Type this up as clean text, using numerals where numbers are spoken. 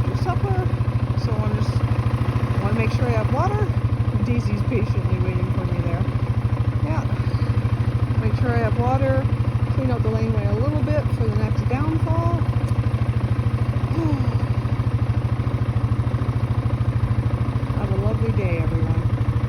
for supper. So I want to make sure I have water. Daisy's patiently waiting for me there. Yeah. Make sure I have water. Clean out the laneway a little bit for the next downfall.